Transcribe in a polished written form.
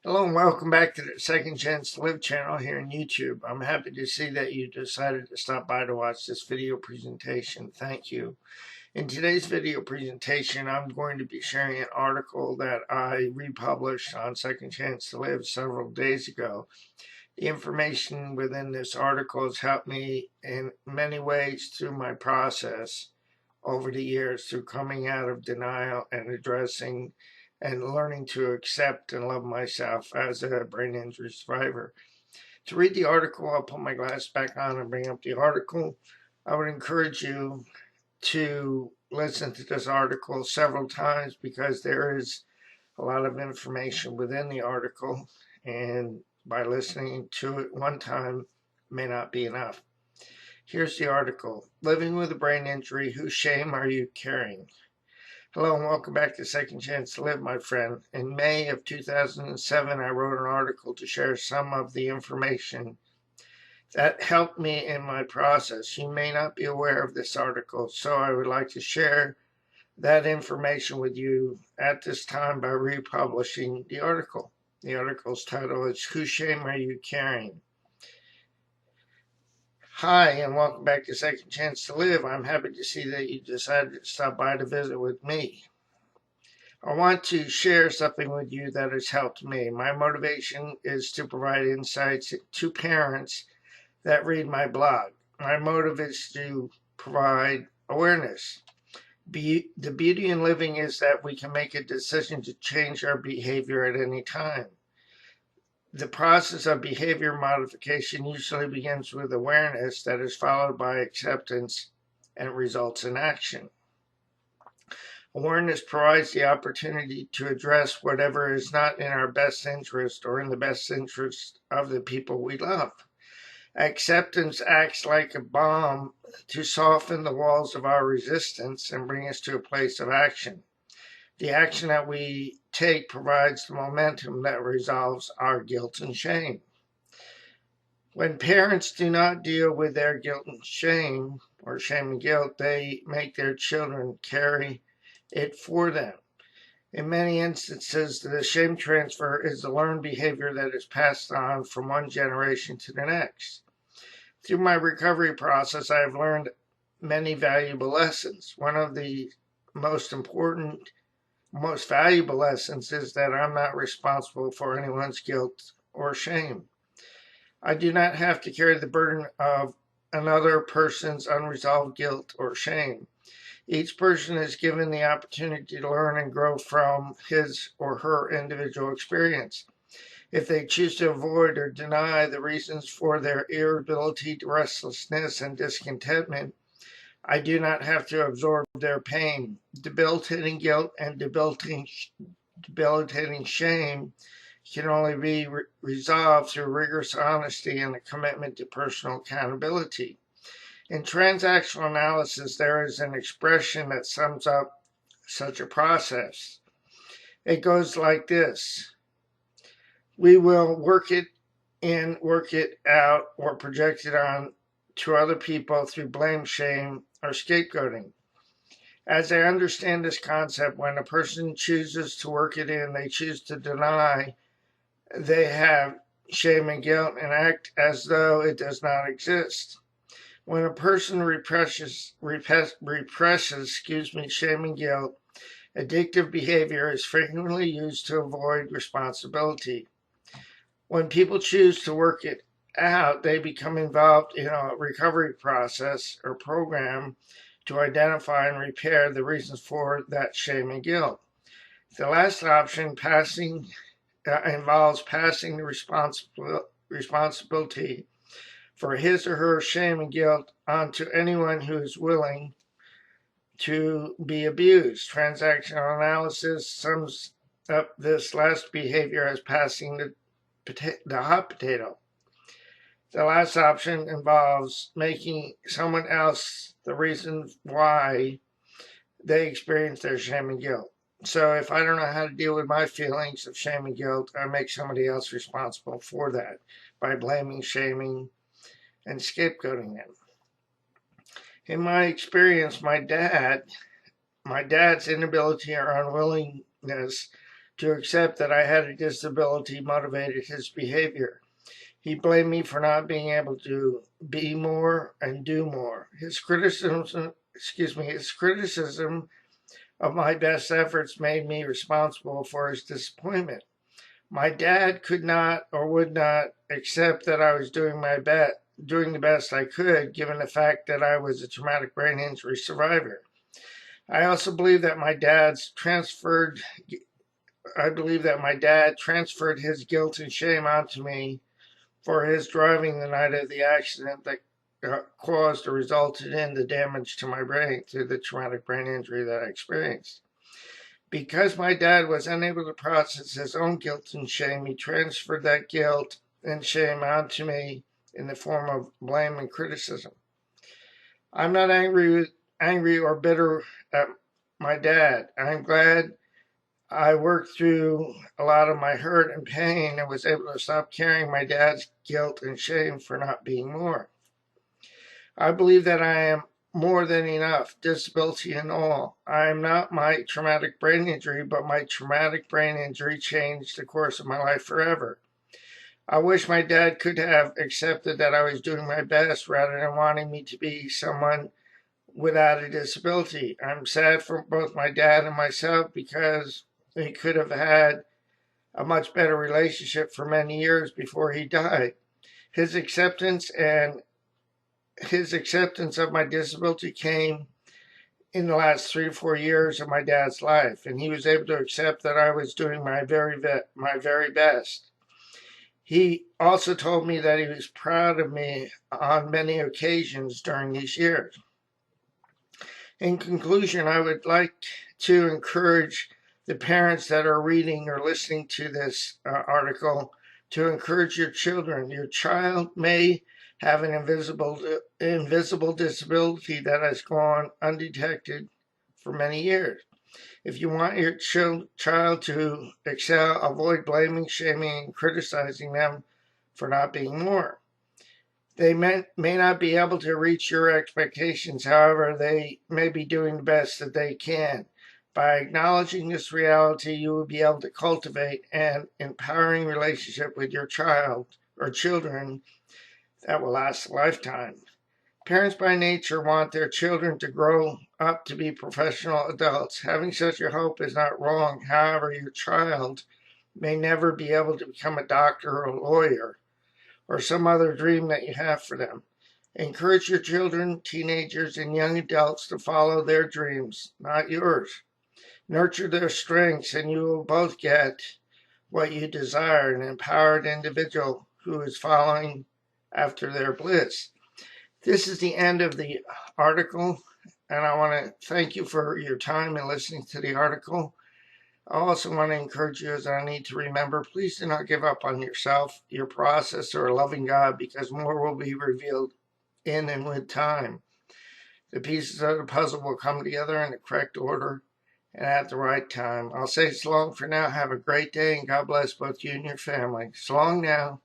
Hello and welcome back to the Second Chance to Live channel here on YouTube. I'm happy to see that you decided to stop by to watch this video presentation. Thank you. In today's video presentation, I'm going to be sharing an article that I republished on Second Chance to Live several days ago. The information within this article has helped me in many ways through my process over the years, through coming out of denial and addressing and learning to accept and love myself as a brain injury survivor. To read the article, I'll put my glass back on and bring up the article. I would encourage you to listen to this article several times because there is a lot of information within the article, and by listening to it one time may not be enough. Here's the article. Living with a brain injury, whose shame are you carrying? Hello and welcome back to Second Chance to Live, my friend. In May of 2007, I wrote an article to share some of the information that helped me in my process. You may not be aware of this article, so I would like to share that information with you at this time by republishing the article. The article's title is Whose Shame Are You Carrying? Hi, and welcome back to Second Chance to Live. I'm happy to see that you decided to stop by to visit with me. I want to share something with you that has helped me. My motivation is to provide insights to parents that read my blog. My motive is to provide awareness. The beauty in living is that we can make a decision to change our behavior at any time. The process of behavior modification usually begins with awareness that is followed by acceptance and results in action. Awareness provides the opportunity to address whatever is not in our best interest or in the best interest of the people we love. Acceptance acts like a balm to soften the walls of our resistance and bring us to a place of action. The action that we take provides the momentum that resolves our guilt and shame. When parents do not deal with their guilt and shame, or shame and guilt, they make their children carry it for them. In many instances, the shame transfer is the learned behavior that is passed on from one generation to the next. Through my recovery process, I have learned many valuable lessons. One of the most important, most valuable lessons is that I'm not responsible for anyone's guilt or shame. I do not have to carry the burden of another person's unresolved guilt or shame. Each person is given the opportunity to learn and grow from his or her individual experience. If they choose to avoid or deny the reasons for their irritability, restlessness, and discontentment, I do not have to absorb their pain. Debilitating guilt and debilitating shame can only be resolved through rigorous honesty and a commitment to personal accountability. In transactional analysis, there is an expression that sums up such a process. It goes like this. We will work it in, work it out, or project it on to other people through blame, shame, or scapegoating. As I understand this concept, when a person chooses to work it in, they choose to deny they have shame and guilt and act as though it does not exist. When a person represses shame and guilt, addictive behavior is frequently used to avoid responsibility. When people choose to work it out, they become involved in a recovery process or program to identify and repair the reasons for that shame and guilt. The last option, involves passing the responsibility for his or her shame and guilt onto anyone who is willing to be abused. Transactional analysis sums up this last behavior as passing the hot potato. The last option involves making someone else the reason why they experience their shame and guilt. So if I don't know how to deal with my feelings of shame and guilt, I make somebody else responsible for that by blaming, shaming, and scapegoating them. In my experience, my dad's inability or unwillingness to accept that I had a disability motivated his behavior. He blamed me for not being able to be more and do more. His criticism of my best efforts made me responsible for his disappointment. My dad could not or would not accept that I was doing the best I could, given the fact that I was a traumatic brain injury survivor. I also believe that my dad transferred his guilt and shame onto me for his driving the night of the accident that caused or resulted in the damage to my brain through the traumatic brain injury that I experienced. Because my dad was unable to process his own guilt and shame, he transferred that guilt and shame onto me in the form of blame and criticism. I'm not angry or bitter at my dad. I'm glad I worked through a lot of my hurt and pain and was able to stop carrying my dad's guilt and shame for not being more. I believe that I am more than enough, disability and all. I am not my traumatic brain injury, but my traumatic brain injury changed the course of my life forever. I wish my dad could have accepted that I was doing my best rather than wanting me to be someone without a disability. I'm sad for both my dad and myself because we could have had a much better relationship for many years before he died. His acceptance of my disability came in the last 3 to 4 years of my dad's life, and he was able to accept that I was doing my very best. He also told me that he was proud of me on many occasions during these years. In conclusion, I would like to encourage the parents that are reading or listening to this article to encourage your children. Your child may have an invisible disability that has gone undetected for many years. If you want your child to excel, avoid blaming, shaming, and criticizing them for not being more. They may not be able to reach your expectations, however, they may be doing the best that they can. By acknowledging this reality, you will be able to cultivate an empowering relationship with your child or children that will last a lifetime. Parents by nature want their children to grow up to be professional adults. Having such a hope is not wrong. However, your child may never be able to become a doctor or a lawyer or some other dream that you have for them. Encourage your children, teenagers, and young adults to follow their dreams, not yours. Nurture their strengths, and you will both get what you desire, an empowered individual who is following after their bliss. This is the end of the article, and I want to thank you for your time in listening to the article. I also want to encourage you, as I need to remember, please do not give up on yourself, your process, or a loving God, because more will be revealed in and with time. The pieces of the puzzle will come together in the correct order and at the right time. I'll say so long for now. Have a great day, and God bless both you and your family. So long now.